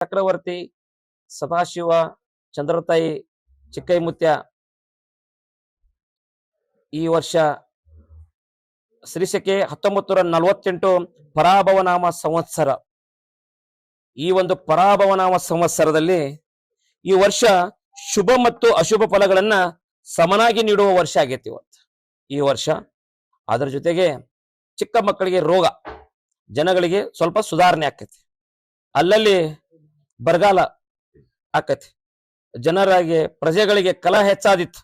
ಚಕ್ರವರ್ತಿ ಸದಾಶಿವ ಚಂದ್ರತಾಯಿ ಚಿಕ್ಕೈಮುತ್ಯ ಈ ವರ್ಷ ಶ್ರೀಶಕೆ 1948 ಪರಾಭವನಾಮ ಸಂವತ್ಸರ. ಈ ಒಂದು ಪರಾಭವನಾಮ ಸಂವತ್ಸರದಲ್ಲಿ ಈ ವರ್ಷ ಶುಭ ಮತ್ತು ಅಶುಭ ಫಲಗಳನ್ನ ಸಮನಾಗಿ ನೀಡುವ ವರ್ಷ ಆಗೈತಿ ಇವತ್ತು ಈ ವರ್ಷ. ಅದರ ಜೊತೆಗೆ ಚಿಕ್ಕ ಮಕ್ಕಳಿಗೆ ರೋಗ, ಜನಗಳಿಗೆ ಸ್ವಲ್ಪ ಸುಧಾರಣೆ ಆಕೈತಿ, ಅಲ್ಲಲ್ಲಿ ಬರಗಾಲ ಆಕೈತಿ, ಜನರಿಗೆ ಪ್ರಜೆಗಳಿಗೆ ಕಲಹ ಹೆಚ್ಚಾದಿತ್ತು,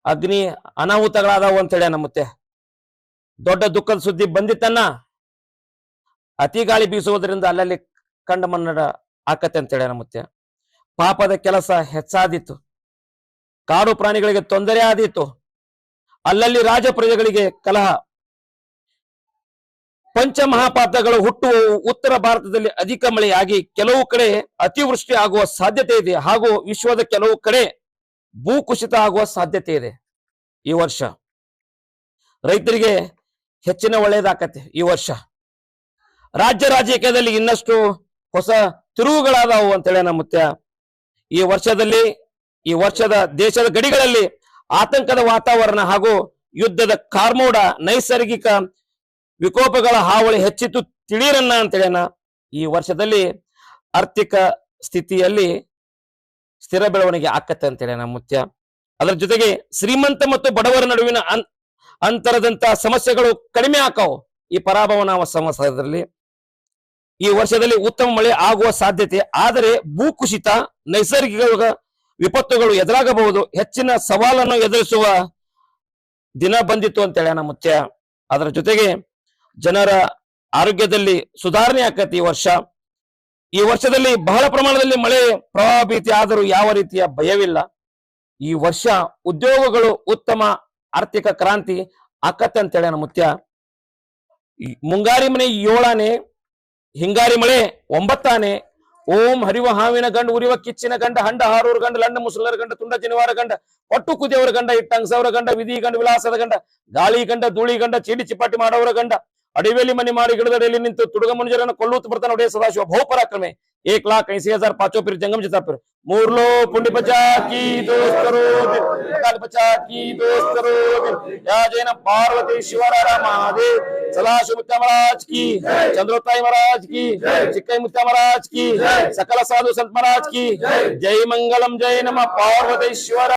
ಅಗ್ನಿ ಅನಾಹುತಗಳಾದವು ಅಂತೇಳಿ ನಮ್ಮತ್ತೆ ದೊಡ್ಡ ದುಃಖದ ಸುದ್ದಿ ಬಂದಿತ್ತನ್ನ. ಅತಿ ಗಾಳಿ ಬೀಸುವುದರಿಂದ ಅಲ್ಲಲ್ಲಿ ಕಂಡ ಮನ್ನಡ ಆಕತ್ತೆ ಅಂತೇಳಿ ನಮ್ಮತ್ತೆ. ಪಾಪದ ಕೆಲಸ ಹೆಚ್ಚಾದಿತ್ತು, ಕಾಡು ಪ್ರಾಣಿಗಳಿಗೆ ತೊಂದರೆ ಆದಿತ್ತು, ಅಲ್ಲಲ್ಲಿ ರಾಜ ಪ್ರಜೆಗಳಿಗೆ ಕಲಹ. ಪಂಚಮಹಾಪಾತಗಳು ಹುಟ್ಟುವ ಉತ್ತರ ಭಾರತದಲ್ಲಿ ಅಧಿಕ ಮಳೆಯಾಗಿ ಕೆಲವು ಕಡೆ ಅತಿವೃಷ್ಟಿ ಆಗುವ ಸಾಧ್ಯತೆ ಇದೆ, ಹಾಗೂ ವಿಶ್ವದ ಕೆಲವು ಕಡೆ ಭೂಕುಸಿತ ಆಗುವ ಸಾಧ್ಯತೆ ಇದೆ. ಈ ವರ್ಷ ರೈತರಿಗೆ ಹೆಚ್ಚಿನ ಒಳ್ಳೆಯದಾಕತ್ತೆ. ಈ ವರ್ಷ ರಾಜ್ಯ ರಾಜಕೀಯದಲ್ಲಿ ಇನ್ನಷ್ಟು ಹೊಸ ತಿರುವುಗಳಾದವು ಅಂತೇಳಿ ನಮ್ಮುತ್ಯ. ಈ ವರ್ಷದ ದೇಶದ ಗಡಿಗಳಲ್ಲಿ ಆತಂಕದ ವಾತಾವರಣ ಹಾಗೂ ಯುದ್ಧದ ಕಾರ್ಮೋಡ, ನೈಸರ್ಗಿಕ ವಿಕೋಪಗಳ ಹಾವಳಿ ಹೆಚ್ಚಿತು ತಿಳಿಯರನ್ನ ಅಂತೇಳನ. ಈ ವರ್ಷದಲ್ಲಿ ಆರ್ಥಿಕ ಸ್ಥಿತಿಯಲ್ಲಿ ಸ್ಥಿರ ಬೆಳವಣಿಗೆ ಆಕತ್ತೆ ಅಂತೇಳಿ ನಮ್ಮುತ್ಯ. ಅದರ ಜೊತೆಗೆ ಶ್ರೀಮಂತ ಮತ್ತು ಬಡವರ ನಡುವಿನ ಅಂತರದಂತ ಸಮಸ್ಯೆಗಳು ಕಡಿಮೆ ಆಕಾವು ಈ ಪರಾಭವನಾಮ ಸಂವತ್ಸರದಲ್ಲಿ. ಈ ವರ್ಷದಲ್ಲಿ ಉತ್ತಮ ಮಳೆ ಆಗುವ ಸಾಧ್ಯತೆ, ಆದರೆ ಭೂಕುಸಿತ, ನೈಸರ್ಗಿಕ ವಿಪತ್ತುಗಳು ಎದುರಾಗಬಹುದು, ಹೆಚ್ಚಿನ ಸವಾಲನ್ನು ಎದುರಿಸುವ ದಿನ ಬಂದಿತ್ತು ಅಂತೇಳಿ ನಮ್ಮುತ್ಯ. ಅದರ ಜೊತೆಗೆ ಜನರ ಆರೋಗ್ಯದಲ್ಲಿ ಸುಧಾರಣೆ ಆಕತಿ ಈ ವರ್ಷ. ಈ ವರ್ಷದಲ್ಲಿ ಬಹಳ ಪ್ರಮಾಣದಲ್ಲಿ ಮಳೆ ಪ್ರವಾಹ ಭೀತಿ ಆದರೂ ಯಾವ ರೀತಿಯ ಭಯವಿಲ್ಲ. ಈ ವರ್ಷ ಉದ್ಯೋಗಗಳು ಉತ್ತಮ ಆರ್ಥಿಕ ಕ್ರಾಂತಿ ಆಕತ್ತೆ ಅಂತೇಳಿ ನಮ್ಮುತ್ಯ. ಮುಂಗಾರಿ ಮನೆ 7ಆನೆ, ಹಿಂಗಾರಿ ಮಳೆ 9ಆನೆ. ಓಂ ಹರಿವ ಹಾವಿನ ಗಂಡ, ಉರಿವ ಕಿಚ್ಚಿನ ಗಂಡ, ಹಂಡ ಹಾರೂರ ಗಂಡ, ಲಂಡ ಮುಸಲರ ಗಂಡ, ತುಂಡ ಜನಿವಾರ ಗಂಡ, ಪಟ್ಟು ಕುದಿಯವರ ಗಂಡ, ಇಟ್ಟಂಗಸವರ ಗಂಡ, ವಿಧಿ ಗಂಡ, ವಿಲಾಸದ ಗಂಡ, ಗಾಳಿ ಗಂಡ, ಧೂಳಿ ಗಂಡ, ಚೀಡಿ ಚಿಪಾಟಿ ಮಾಡೋವರ ಗಂಡ, ಅಡವಿಯಲ್ಲಿ ಮನೆ ಮಾಡಿ ಗಿಡದಡಿಯಲ್ಲಿ ನಿಂತು ತುಡುಗ ಮನುಜರನ್ನು ಕೊಲ್ಲುತ್ತ ಬರ್ತಾನೆ ಒಡೆಯ ಸದಾಶಿವ ಬಹುಪರಾಕ್ರಮೆ. 1,80,000 पांचों फिर जंगम जिता फिर मूर्लो पुंडी बचा की दोस्त करो काल बचा की दोस्त करो या जैन पार्वती शिवरारा महादेव सदाशिव मुत्या महाराज की, चंद्रोताई महाराज की, चिक्कई मुत्या महाराज की, सकल साधु संत महाराज की जय मंगलम जय नमः पार्वती शिवरारा।